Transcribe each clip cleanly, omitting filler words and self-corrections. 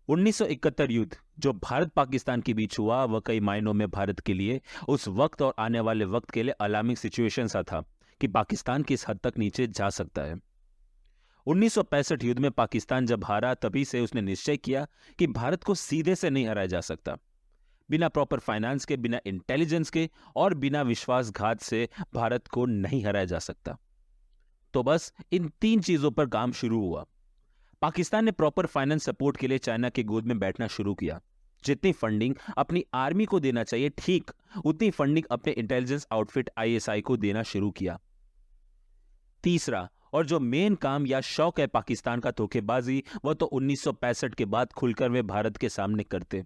1971 युद्ध जो भारत पाकिस्तान के बीच हुआ वह कई मायनों में भारत के लिए उस वक्त और आने वाले वक्त के लिए अलार्मिंग सिचुएशन सा था कि पाकिस्तान किस हद तक नीचे जा सकता है। 1965 युद्ध में पाकिस्तान जब हारा तभी से उसने निश्चय किया कि भारत को सीधे से नहीं हराया जा सकता। बिना प्रॉपर फाइनेंस के, बिना इंटेलिजेंस के और बिना विश्वासघात से भारत को नहीं हराया जा सकता। तो बस इन तीन चीजों पर काम शुरू हुआ। पाकिस्तान ने प्रॉपर फाइनेंस सपोर्ट के लिए चाइना के गोद में बैठना शुरू किया। जितनी फंडिंग अपनी आर्मी को देना चाहिए ठीक उतनी फंडिंग अपने इंटेलिजेंस आउटफिट आईएसआई को देना शुरू किया। तीसरा और जो मेन काम या शौक है पाकिस्तान का धोखेबाजी, वह तो 1965 के बाद खुलकर वे भारत के सामने करते।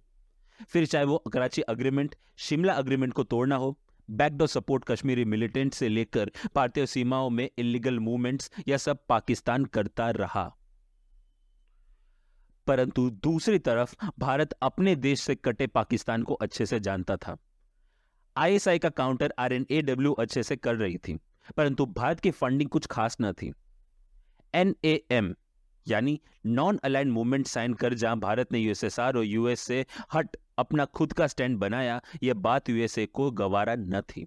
फिर चाहे वो कराची अग्रीमेंट, शिमला अग्रीमेंट को तोड़ना हो, बैकडोर सपोर्ट कश्मीरी मिलिटेंट से लेकर भारतीय सीमाओं में इलीगल मूवमेंट्स, यह सब पाकिस्तान करता रहा। परंतु दूसरी तरफ भारत अपने देश से कटे पाकिस्तान को अच्छे से जानता था। आईएसआई का काउंटर आरएनएडब्ल्यू अच्छे से कर रही थी, परंतु भारत की फंडिंग कुछ खास न थी। एनएएम यानी नॉन अलाइंड मूवमेंट साइन कर जहां भारत ने यूएसएसआर और यूएस से हट अपना खुद का स्टैंड बनाया, यह बात यूएसए को गवारा न थी।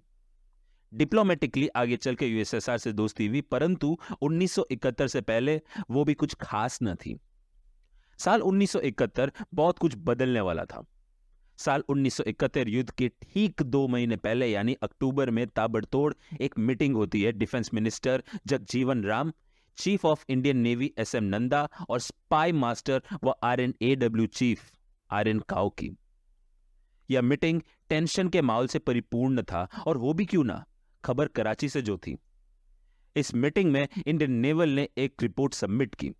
डिप्लोमेटिकली आगे चल के यूएसएसआर से दोस्ती हुई, परंतु 1971 से पहले वो भी कुछ खास न थी। साल 1971 बहुत कुछ बदलने वाला था। साल 1971 युद्ध के ठीक 2 महीने पहले यानी अक्टूबर में ताबड़तोड़ एक मीटिंग होती है defence minister Jagjivan Ram, chief of Indian navy SM Nanda और स्पाई मास्टर व आरएनएडब्ल्यू चीफ आरएन काओ की। यह मीटिंग टेंशन के माहौल से परिपूर्ण था, और वो भी क्यों ना, खबर कराची से जो थी। इस मीटिंग में इंडियन नेवल ने एक रिपोर्ट सबमिट की।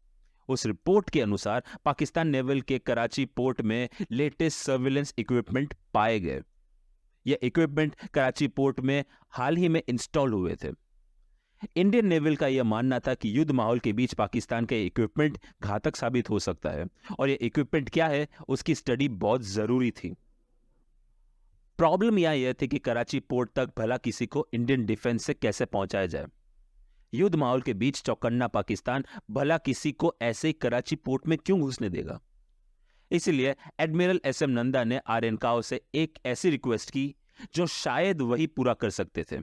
उस रिपोर्ट के अनुसार पाकिस्तान नेवल के कराची पोर्ट में लेटेस्ट सर्विलेंस इक्विपमेंट पाए गए। यह इक्विपमेंट कराची पोर्ट में हाल ही में इंस्टॉल हुए थे। इंडियन नेवल का यह मानना था कि युद्ध माहौल के बीच पाकिस्तान का इक्विपमेंट घातक साबित हो सकता है, और यह इक्विपमेंट क्या है उसकी स्टडी बहुत जरूरी थी। प्रॉब्लम यह थी कि कराची पोर्ट तक भला किसी को इंडियन डिफेंस से कैसे पहुंचाया जाए। युद्ध माहौल के बीच चौकन्ना पाकिस्तान भला किसी को ऐसे ही कराची पोर्ट में क्यों घुसने देगा। इसलिए एडमिरल एसएम नंदा ने आरएन काओ से एक ऐसी रिक्वेस्ट की जो शायद वही पूरा कर सकते थे।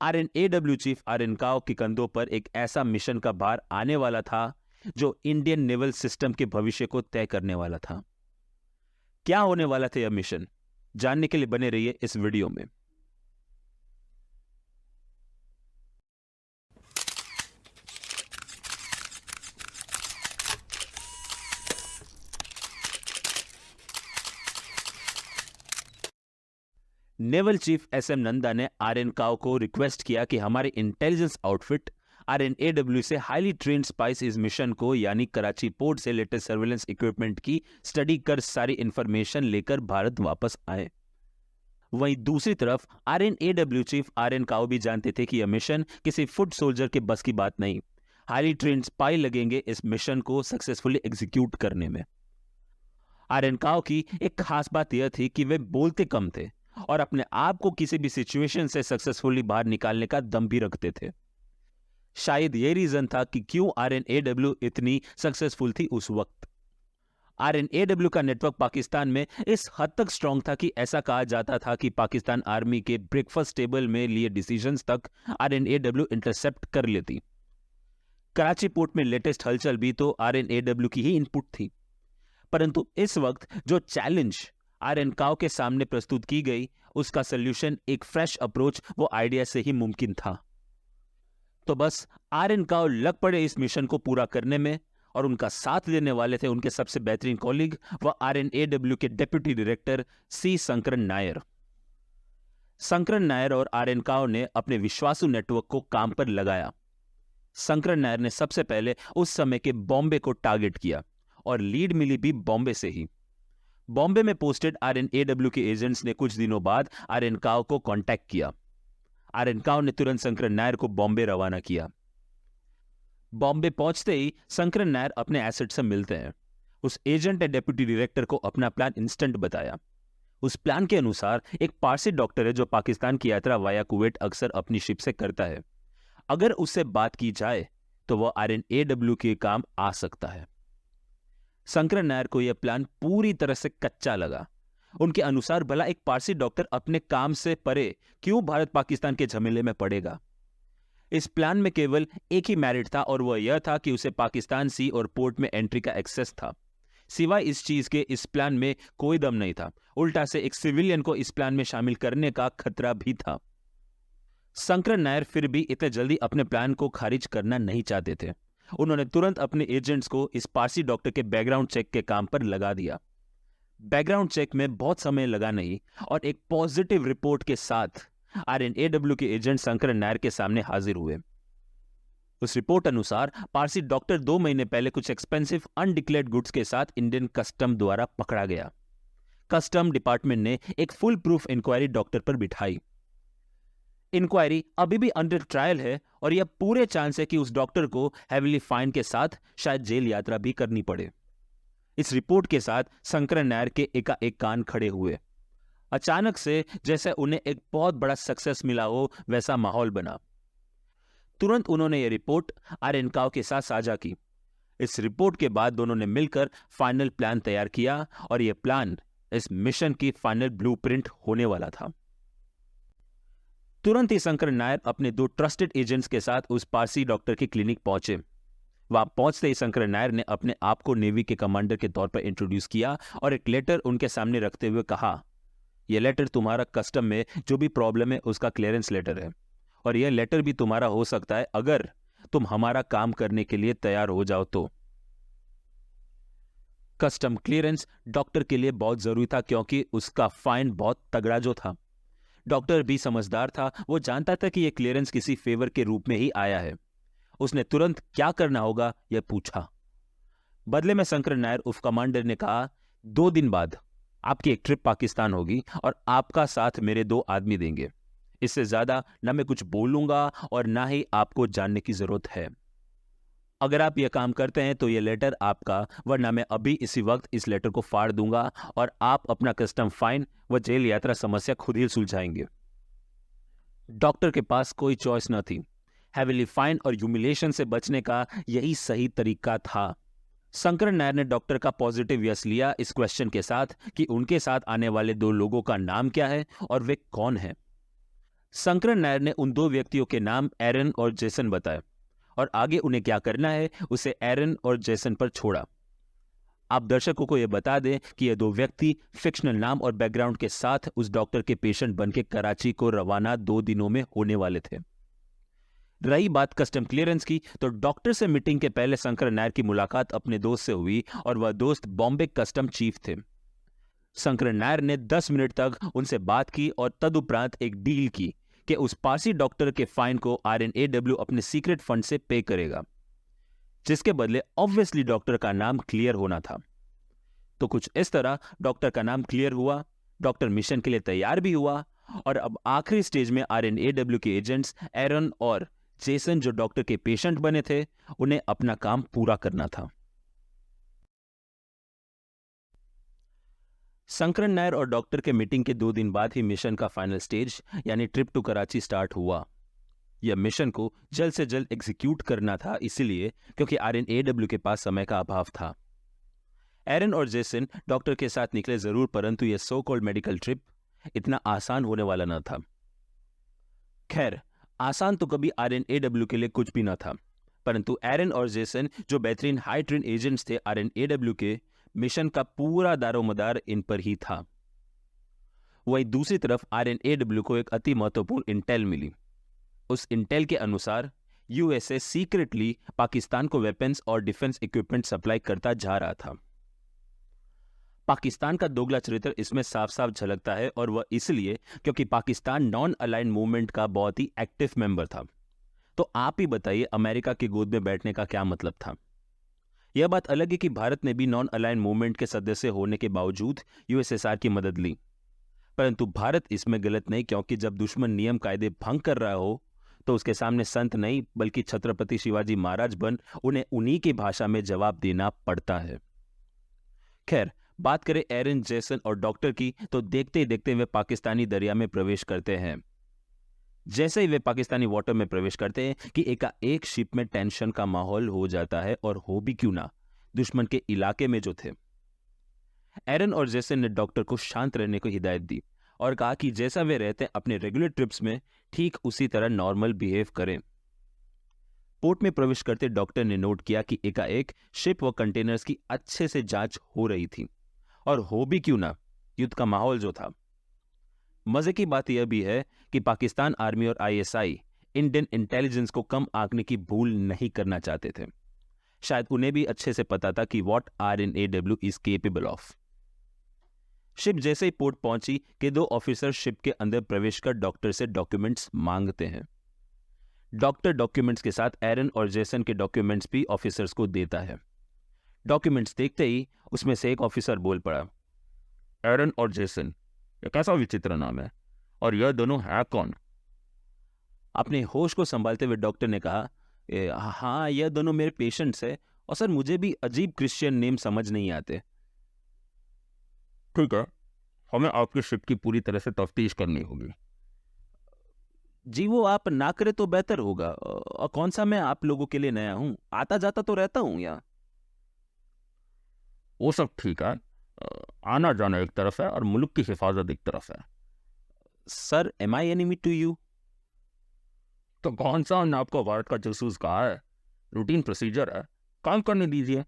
आरएनएडब्ल्यू चीफ आरएन काओ के कंधों पर एक ऐसा मिशन का भार आने वाला था जो इंडियन नेवल सिस्टम के भविष्य को तय करने वाला था। क्या होने वाला था यह मिशन, जानने के लिए बने रहिए इस वीडियो में। नेवल चीफ एसएम नंदा ने आरएन काओ को रिक्वेस्ट किया कि हमारे इंटेलिजेंस आउटफिट आरएनएडब्ल्यू से हाईली ट्रेन्ड स्पाइस इस मिशन को यानी कराची पोर्ट से लेटेस्ट सर्विलेंस इक्विपमेंट की स्टडी कर सारी इंफॉर्मेशन लेकर भारत वापस आए। वहीं दूसरी तरफ आरएनएडब्ल्यू चीफ आरएन काओ भी जानते थे कि यह मिशन किसी फुट सोल्जर के बस की बात नहीं। हाईली ट्रेन्ड स्पाई लगेंगे इस मिशन को सक्सेसफुली एग्जीक्यूट करने में। आरएन काओ की एक खास बात यह थी कि वे बोलते कम थे और अपने आप को किसी भी सिचुएशन से सक्सेसफुली बाहर निकालने का दम भी रखते थे। शायद यह रीजन था कि क्यों आरएनएडब्ल्यू इतनी सक्सेसफुल थी उस वक्त। आरएनएडब्ल्यू का नेटवर्क पाकिस्तान में इस हद तक स्ट्रांग था कि ऐसा कहा जाता था कि पाकिस्तान आर्मी के ब्रेकफास्ट टेबल में लिए डिसीजंस तक आरएनएडब्ल्यू इंटरसेप्ट कर लेती। कराची पोर्ट में लेटेस्ट हलचल भी तो आरएनएडब्ल्यू की ही इनपुट थी। परंतु इस वक्त जो चैलेंज आरएन काओ के सामने प्रस्तुत की गई, उसका सॉल्यूशन एक फ्रेश अप्रोच वो आइडिया से ही मुमकिन था। तो बस आरएन काओ लग पड़े इस मिशन को पूरा करने में, और उनका साथ देने वाले थे उनके सबसे बेहतरीन कॉलीग व आरएनएडब्ल्यू के डेप्यूटी डायरेक्टर सी शंकरन नायर। शंकरन नायर और आरएन काओ ने अपने विश्वासु नेटवर्क को काम पर लगाया। शंकरन नायर ने सबसे पहले उस समय के बॉम्बे को टारगेट किया, और लीड मिली भी बॉम्बे से ही। बॉम्बे में पोस्टेड आरएनएडब्ल्यू के एजेंट्स ने कुछ दिनों बाद आरएन काओ को कांटेक्ट किया। आरएन काओ ने तुरंत शंकरन नायर को बॉम्बे रवाना किया। बॉम्बे पहुंचते ही शंकरन नायर अपने एसेट से मिलते हैं। उस एजेंट ने डेप्यूटी डायरेक्टर को अपना प्लान इंस्टेंट बताया। उस प्लान के अनुसार एक पारसी डॉक्टर है जो पाकिस्तान की यात्रा वाया कुवैत अक्सर अपनी शिप से करता है। अगर उससे बात की जाए तो वह आरएनएडब्ल्यू के काम आ सकता है। शंकर नायर को यह प्लान पूरी तरह से कच्चा लगा। उनके अनुसार भला एक पारसी डॉक्टर अपने काम से परे क्यों भारत पाकिस्तान के झमेले में पड़ेगा। इस प्लान में केवल एक ही मेरिट था और वह यह था कि उसे पाकिस्तान सी और पोर्ट में एंट्री का एक्सेस था। सिवाय इस चीज के इस प्लान में कोई दम नहीं था, उल्टा से एक सिविलियन को इस प्लान में शामिल करने का खतरा भी था। शंकर नायर फिर भी इतने जल्दी अपने प्लान को खारिज करना नहीं चाहते थे। उन्होंने तुरंत अपने एजेंट्स को इस पारसी डॉक्टर के बैकग्राउंड चेक के काम पर लगा दिया। बैकग्राउंड चेक में बहुत समय लगा नहीं और एक पॉजिटिव रिपोर्ट के साथ RNAW के एजेंट शंकर नायर के सामने हाजिर हुए। उस रिपोर्ट अनुसार पारसी डॉक्टर 2 महीने पहले कुछ एक्सपेंसिव अनडिक्लेयर्ड गुड्स के साथ इंडियन कस्टम द्वारा पकड़ा गया। कस्टम डिपार्टमेंट ने एक फुल प्रूफ इंक्वायरी डॉक्टर पर बिठाई। इंक्वायरी अभी भी अंडर ट्रायल है और यह पूरे चांस है कि उस डॉक्टर को हेवीली फाइन के साथ शायद जेल यात्रा भी करनी पड़े। इस रिपोर्ट के साथ शंकर नायर के एकाएक कान खड़े हुए। अचानक से जैसे उन्हें एक बहुत बड़ा सक्सेस मिला हो वैसा माहौल बना। तुरंत उन्होंने यह रिपोर्ट आर्यनकाव के साथ साझा की। इस रिपोर्ट के बाद दोनों ने मिलकर फाइनल प्लान तैयार किया और यह प्लान इस मिशन की फाइनल ब्लूप्रिंट होने वाला था। तुरंत ही शंकर नायर अपने 2 ट्रस्टेड एजेंट्स के साथ उस पारसी डॉक्टर के क्लिनिक पहुंचे। वहां पहुंचते ही शंकर नायर ने अपने आप को नेवी के कमांडर के तौर पर इंट्रोड्यूस किया और एक लेटर उनके सामने रखते हुए कहा, यह लेटर तुम्हारा कस्टम में जो भी प्रॉब्लम है उसका क्लियरेंस लेटर है और यह लेटर भी तुम्हारा हो सकता है अगर तुम हमारा काम करने के लिए तैयार हो जाओ तो। कस्टम क्लियरेंस डॉक्टर के लिए बहुत जरूरी था क्योंकि उसका फाइन बहुत तगड़ा जो था। डॉक्टर भी समझदार था, वो जानता था कि यह क्लियरेंस किसी फेवर के रूप में ही आया है। उसने तुरंत क्या करना होगा यह पूछा। बदले में शंकर नायर उप कमांडर ने कहा, 2 दिन बाद आपकी एक ट्रिप पाकिस्तान होगी और आपका साथ मेरे 2 आदमी देंगे। इससे ज्यादा ना मैं कुछ बोलूंगा और ना ही आपको जानने की जरूरत है। अगर आप यह काम करते हैं तो यह लेटर आपका, वरना मैं अभी इसी वक्त इस लेटर को फाड़ दूंगा और आप अपना कस्टम फाइन व जेल यात्रा समस्या खुद ही सुलझाएंगे। डॉक्टर के पास कोई चॉइस न थी। हेवीली फाइन और ह्यूमिलिएशन से बचने का यही सही तरीका था। शंकर नायर ने डॉक्टर का पॉजिटिव यस लिया इस क्वेश्चन के साथ कि उनके साथ आने वाले 2 लोगों का नाम क्या है और वे कौन हैं। शंकर नायर ने उन 2 व्यक्तियों के नाम एरन और जेसन बताए और आगे उन्हें क्या करना है उसे एरन और जेसन पर छोड़ा। आप दर्शकों को यह बता दें कि ये 2 व्यक्ति फिक्शनल नाम और बैकग्राउंड के साथ उस डॉक्टर के पेशेंट बनके कराची को रवाना 2 दिनों में होने वाले थे। रही बात कस्टम क्लियरेंस की, तो डॉक्टर से मीटिंग के पहले शंकर नायर की मुलाकात अपने दोस्त से हुई और वह दोस्त बॉम्बे कस्टम चीफ थे। शंकर नायर ने 10 मिनट तक उनसे बात की और तदुपरांत एक डील की कि उस पारसी डॉक्टर के फाइन को RNAW अपने सीक्रेट फंड से पे करेगा, जिसके बदले ऑब्वियसली डॉक्टर का नाम क्लियर होना था। तो कुछ इस तरह डॉक्टर का नाम क्लियर हुआ, डॉक्टर मिशन के लिए तैयार भी हुआ और अब आखिरी स्टेज में RNAW के एजेंट्स एरन और जेसन जो डॉक्टर के पेशेंट बने थे, उन्हें अपना काम पूरा करना था। शंकर नायर और डॉक्टर के मीटिंग के 2 दिन बाद ही मिशन का फाइनल स्टेज यानी ट्रिप टू कराची स्टार्ट हुआ। यह मिशन को जल्द से जल्द एग्जीक्यूट करना था, इसलिए क्योंकि RNAW के पास समय का अभाव था। एरन और जेसन डॉक्टर के साथ निकले जरूर, परंतु यह सो कॉल्ड मेडिकल ट्रिप इतना आसान होने वाला न था। खैर, आसान तो कभी RNAW के लिए कुछ भी न था, परंतु एरन और जेसन जो बेहतरीन हाई ट्रेन एजेंट्स थे RNAW के, मिशन का पूरा दारोमदार इन पर ही था। वहीं दूसरी तरफ RNAW को एक अति महत्वपूर्ण इंटेल मिली। उस इंटेल के अनुसार USA सीक्रेटली पाकिस्तान को वेपन्स और डिफेंस इक्विपमेंट सप्लाई करता जा रहा था। पाकिस्तान का दोगला चरित्र इसमें साफ साफ झलकता है और वह इसलिए क्योंकि पाकिस्तान नॉन अलाइन मूवमेंट का बहुत ही एक्टिव मेंबर था। तो आप ही बताइए अमेरिका की गोद में बैठने का क्या मतलब था। यह बात अलग है कि भारत ने भी नॉन अलाइन मूवमेंट के सदस्य होने के बावजूद USSR की मदद ली, परंतु भारत इसमें गलत नहीं, क्योंकि जब दुश्मन नियम कायदे भंग कर रहा हो तो उसके सामने संत नहीं बल्कि छत्रपति शिवाजी महाराज बन उन्हें उन्हीं की भाषा में जवाब देना पड़ता है। खैर, बात करें एरन, जेसन और डॉक्टर की, तो देखते ही देखते वे पाकिस्तानी दरिया में प्रवेश करते हैं। जैसे ही वे पाकिस्तानी वाटर में प्रवेश करते हैं कि एकाएक शिप में टेंशन का माहौल हो जाता है, और हो भी क्यों ना, दुश्मन के इलाके में जो थे। एरन और जेसन ने डॉक्टर को शांत रहने को हिदायत दी और कहा कि जैसा वे रहते हैं अपने रेगुलर ट्रिप्स में ठीक उसी तरह नॉर्मल बिहेव करें। पोर्ट में प्रवेश करते डॉक्टर ने नोट किया कि एकाएक शिप व कंटेनर्स की अच्छे से जांच हो रही थी, और हो भी क्यों ना, युद्ध का माहौल जो था। मजे की बात यह भी है कि पाकिस्तान आर्मी और आईएसआई इंडियन इंटेलिजेंस को कम आंकने की भूल नहीं करना चाहते थे। शायद उन्हें भी अच्छे से पता था कि what RNAW is capable of. Ship जैसे ही पोर्ट पहुंची कि 2 ऑफिसर शिप के अंदर प्रवेश कर डॉक्टर से डॉक्यूमेंट्स मांगते हैं। डॉक्टर डॉक्यूमेंट्स के साथ एरन और जेसन के डॉक्यूमेंट्स भी ऑफिसर्स को देता है। डॉक्यूमेंट्स देखते ही उसमें से एक ऑफिसर बोल पड़ा, एरन और जेसन, ये कैसा विचित्र नाम है, और यह दोनों है कौन? अपने होश को संभालते हुए डॉक्टर ने कहा, हाँ, यह दोनों मेरे पेशेंट्स है, और सर मुझे भी अजीब क्रिश्चियन नेम समझ नहीं आते। ठीक है, हमें आपकी शिप की पूरी तरह से तफ्तीश करनी होगी। जी वो आप ना करे तो बेहतर होगा, और कौन सा मैं आप लोगों के लिए नया हूं, आता जाता तो रहता हूं यहाँ। वो सब ठीक है, आना जाना एक तरफ है और मुल्क की हिफाजत एक तरफ है। Sir am I enemy to you? तो कौन सा हमने आपको भारत का जासूस कहा है? रूटीन प्रोसीजर है, काम करने दीजिए।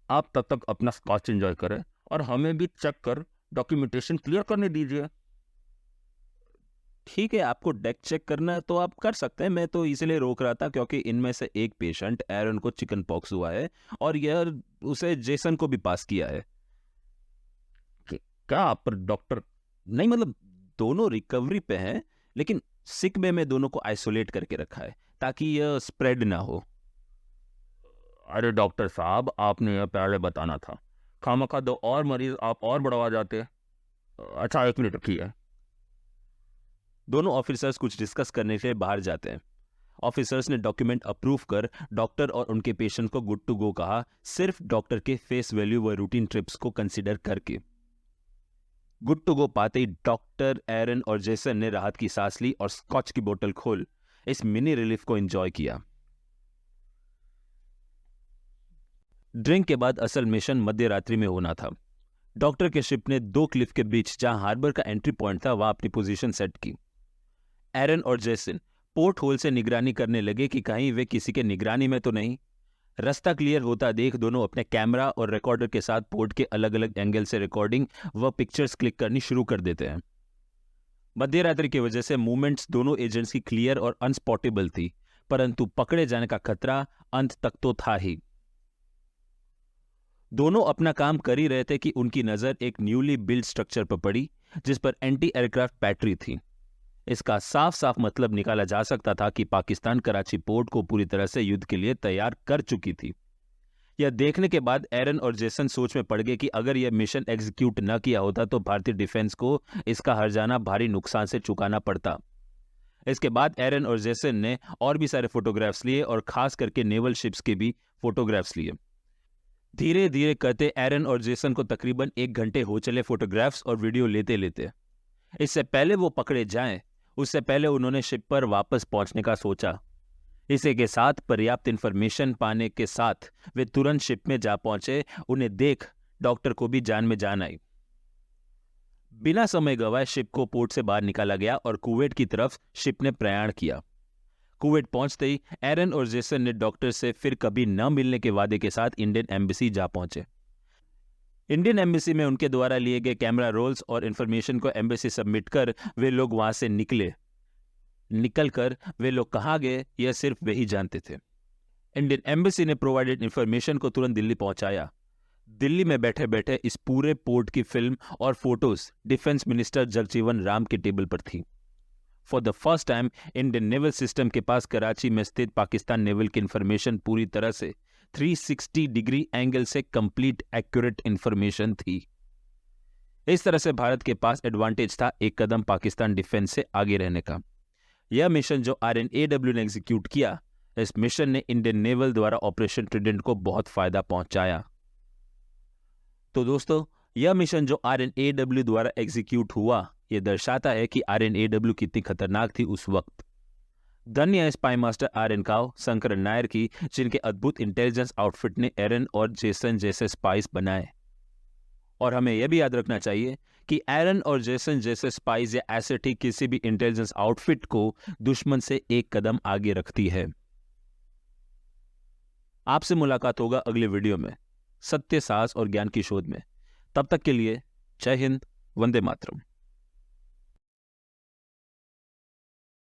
आप तब तक अपना स्कॉच एंजॉय करें और हमें भी चेक कर डॉक्यूमेंटेशन क्लियर करने दीजिए। ठीक है, आपको डेक चेक करना है तो आप कर सकते हैं, मैं तो इसलिए रोक रहा था क्योंकि इनमें से एक पेशेंट एरन को चिकन पॉक्स हुआ है और यह उसे जेसन को भी पास किया है। क्या आप पर डॉक्टर? नहीं, मतलब दोनों रिकवरी पे हैं, लेकिन सिक बे में दोनों को आइसोलेट करके रखा है ताकि यह स्प्रेड ना हो। अरे डॉक्टर साहब, आपने यह पहले बताना था, खामखा 2 और मरीज आप और बढ़वा जाते। अच्छा, 1 मिनट रखिए। दोनों ऑफिसर्स कुछ डिस्कस करने के लिए बाहर जाते हैं। ऑफिसर्स ने डॉक्यूमेंट अप्रूव कर डॉक्टर और उनके पेशेंट को गुड टू गो कहा, सिर्फ डॉक्टर के फेस वैल्यू व रूटीन ट्रिप्स को कंसीडर करके। गुड टू गो पाते ही डॉक्टर, एरन और जेसन ने राहत की सांस ली और स्कॉच की बोतल खोल इस मिनी रिलीफ को एंजॉय किया। ड्रिंक के बाद असल मिशन मध्य रात्रि में होना था। डॉक्टर के शिप ने 2 क्लिफ के बीच जहां हार्बर का एंट्री पॉइंट था वहां अपनी पोजीशन सेट की। एरन और जेसन पोर्ट होल से निगरानी करने लगे कि कहीं वे किसी के निगरानी में तो नहीं। रास्ता क्लियर होता देख दोनों अपने कैमरा और रिकॉर्डर के साथ पोर्ट के अलग अलग एंगल से रिकॉर्डिंग व पिक्चर्स क्लिक करनी शुरू कर देते हैं। मध्य रात्रि की वजह से मूवमेंट्स दोनों एजेंट्स की क्लियर और अनस्पॉटेबल थी, परंतु पकड़े जाने का खतरा अंत तक तो था ही। दोनों अपना काम कर ही रहे थे कि उनकी नजर एक न्यूली बिल्ड स्ट्रक्चर पर पड़ी जिस पर एंटी एयरक्राफ्ट बैटरी थी। इसका साफ साफ मतलब निकाला जा सकता था कि पाकिस्तान कराची पोर्ट को पूरी तरह से युद्ध के लिए तैयार कर चुकी थी। यह देखने के बाद एरन और जेसन सोच में पड़ गए कि अगर यह मिशन एग्जीक्यूट न किया होता तो भारतीय डिफेंस को इसका हर्जाना भारी नुकसान से चुकाना पड़ता। इसके बाद एरन और जेसन ने और भी सारे फोटोग्राफ्स लिए और खास करके नेवल शिप्स के भी फोटोग्राफ्स लिए। धीरे धीरे करते एरन और जेसन को तकरीबन 1 घंटे हो चले फोटोग्राफ्स और वीडियो लेते लेते। इससे पहले वो पकड़े जाएं, उससे पहले उन्होंने शिप पर वापस पहुंचने का सोचा। इसी के साथ पर्याप्त इंफॉर्मेशन पाने के साथ वे तुरंत शिप में जा पहुंचे। उन्हें देख डॉक्टर को भी जान में जान आई। बिना समय गवाए शिप को पोर्ट से बाहर निकाला गया और कुवैत की तरफ शिप ने प्रयाण किया। कुवैत पहुंचते ही एरन और जेसन ने डॉक्टर से फिर कभी न मिलने के वादे के साथ इंडियन एम्बेसी जा पहुंचे। इंडियन एम्बेसी में उनके द्वारा लिए गए कैमरा रोल्स और इंफॉर्मेशन को एम्बेसी सबमिट कर वे लोग वहां से निकलकर वे लोग कहां गए यह सिर्फ वे ही जानते थे। इंडियन एम्बेसी ने प्रोवाइडेड इंफॉर्मेशन को तुरंत दिल्ली पहुंचाया। दिल्ली में बैठे बैठे इस पूरे पोर्ट की फिल्म और photos defence minister Jagjivan Ram के टेबल पर थी। For the first time Indian naval system के पास कराची में स्थित पाकिस्तान नेवल की इंफॉर्मेशन पूरी तरह से 360 डिग्री एंगल से कंप्लीट एक्यूरेट इंफॉर्मेशन थी। इस तरह से भारत के पास एडवांटेज था एक कदम पाकिस्तान डिफेंस से आगे रहने का। यह मिशन जो RNAW ने एग्जीक्यूट किया, इस मिशन ने इंडियन नेवल द्वारा ऑपरेशन ट्रिडेंट को बहुत फायदा पहुंचाया। तो दोस्तों, यह मिशन जो RNAW द्वारा एग्जीक्यूट हुआ, यह दर्शाता है कि RNAW कितनी खतरनाक थी उस वक्त। धन्य स्पाई मास्टर आर्यन काव, शंकरन नायर की, जिनके अद्भुत इंटेलिजेंस आउटफिट ने एरन और जेसन जैसे स्पाइस बनाए। और हमें यह भी याद रखना चाहिए कि एरन और जेसन जैसे स्पाइस या एसेट ही किसी भी इंटेलिजेंस आउटफिट को दुश्मन से एक कदम आगे रखती है। आपसे मुलाकात होगा अगले वीडियो में सत्य, साहस और ज्ञान की शोध में। तब तक के लिए जय हिंद, वंदे मातरम।